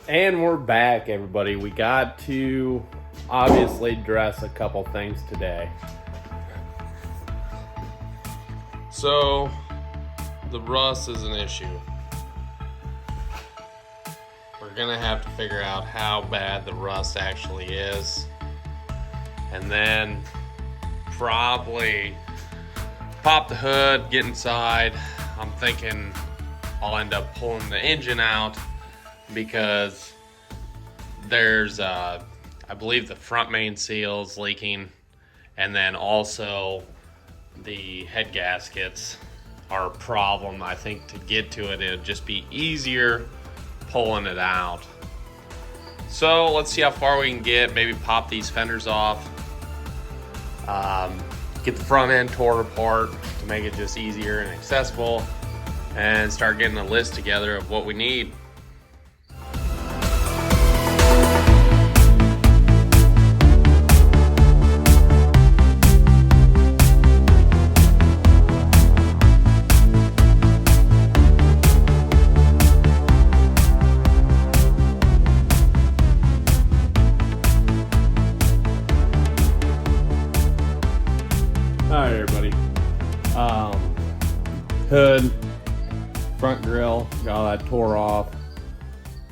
And we're back, everybody. We got to obviously address a couple things today. So, the rust is an issue. We're gonna have to figure out how bad the rust actually is, and then probably pop the hood, get inside. I'm thinking I'll end up pulling the engine out because there's I believe the front main seal is leaking, and then also the head gaskets are a problem. I think to get to it, it'd just be easier pulling it out. So let's see how far we can get. Maybe pop these fenders off, get the front end torn apart to make it just easier and accessible, and start getting a list together of what we need. Alright, everybody. Hood, front grille, got all that tore off.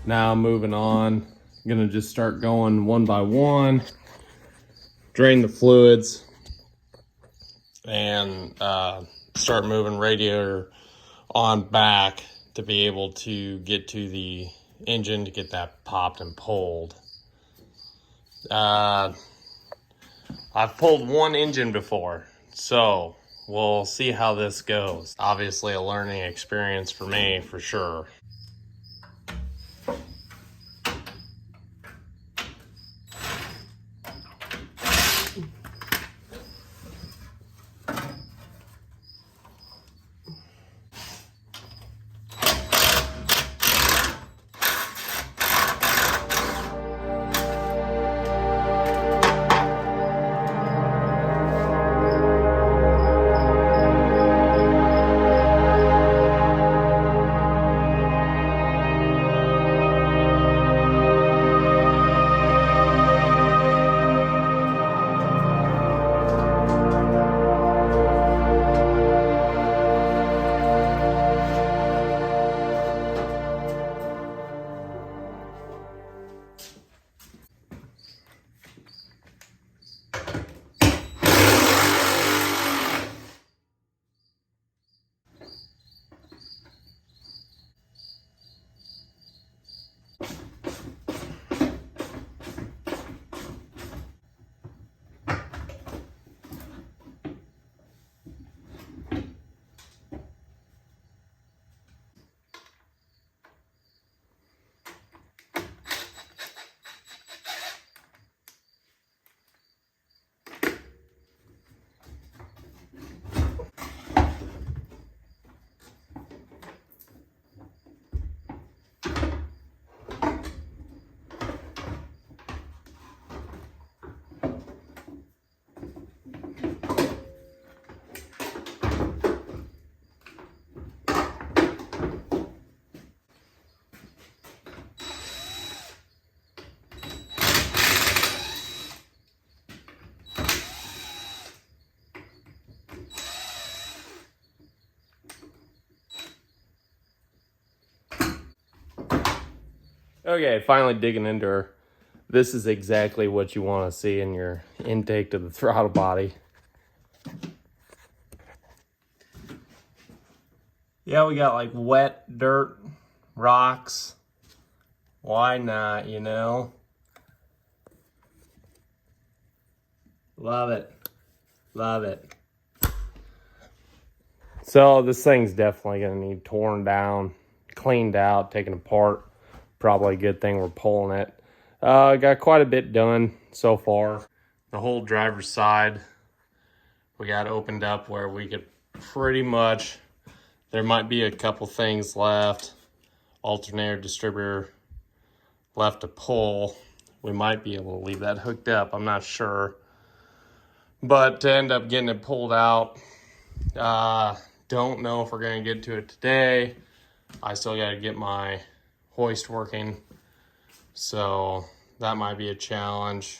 Now moving on. I'm gonna just start going one by one, drain the fluids, and start moving radiator on back to be able to get to the engine to get that popped and pulled. I've pulled one engine before, so we'll see how this goes. Obviously a learning experience for me, for sure. Okay, finally digging into her. This is exactly what you want to see in your intake to the throttle body. Yeah, we got like wet dirt, rocks. Why not, you know? Love it. Love it. So this thing's definitely going to need torn down, cleaned out, taken apart. Probably a good thing we're pulling it. Got quite a bit done so far. The whole driver's side, we got opened up where we could pretty much, there might be a couple things left. Alternator, distributor left to pull. We might be able to leave that hooked up, I'm not sure. But to end up getting it pulled out, don't know if we're gonna get to it today. I still gotta get my hoist working. So that might be a challenge.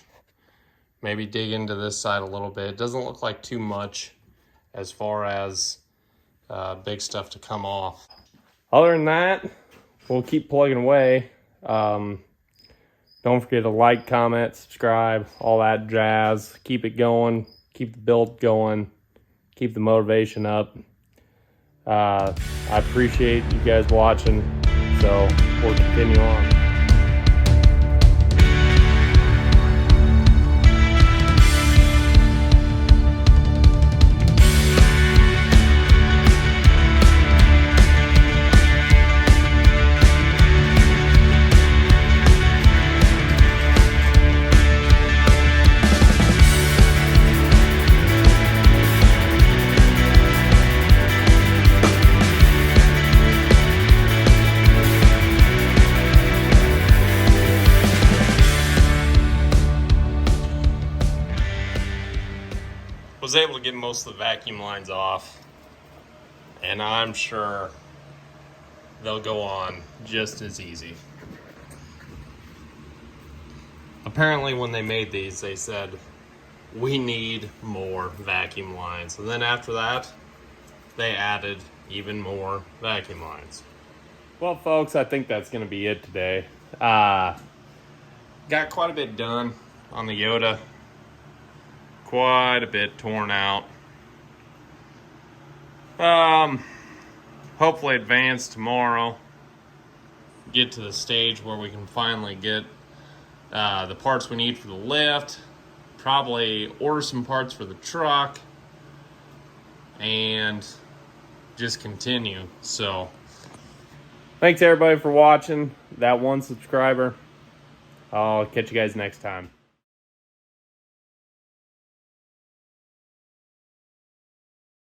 Maybe dig into this side a little bit. It doesn't look like too much as far as big stuff to come off. Other than that, we'll keep plugging away. Don't forget to like, comment, subscribe, all that jazz. Keep it going. Keep the build going. Keep the motivation up. I appreciate you guys watching. So we'll continue on. Was able to get most of the vacuum lines off, and I'm sure they'll go on just as easy. Apparently when they made these, they said, we need more vacuum lines. And then after that, they added even more vacuum lines. Well, folks, I think that's going to be it today. Got quite a bit done on the Toyota. Quite a bit torn out. Hopefully advance tomorrow. Get to the stage where we can finally get the parts we need for the lift. Probably order some parts for the truck. And just continue. So, thanks everybody for watching. That one subscriber. I'll catch you guys next time.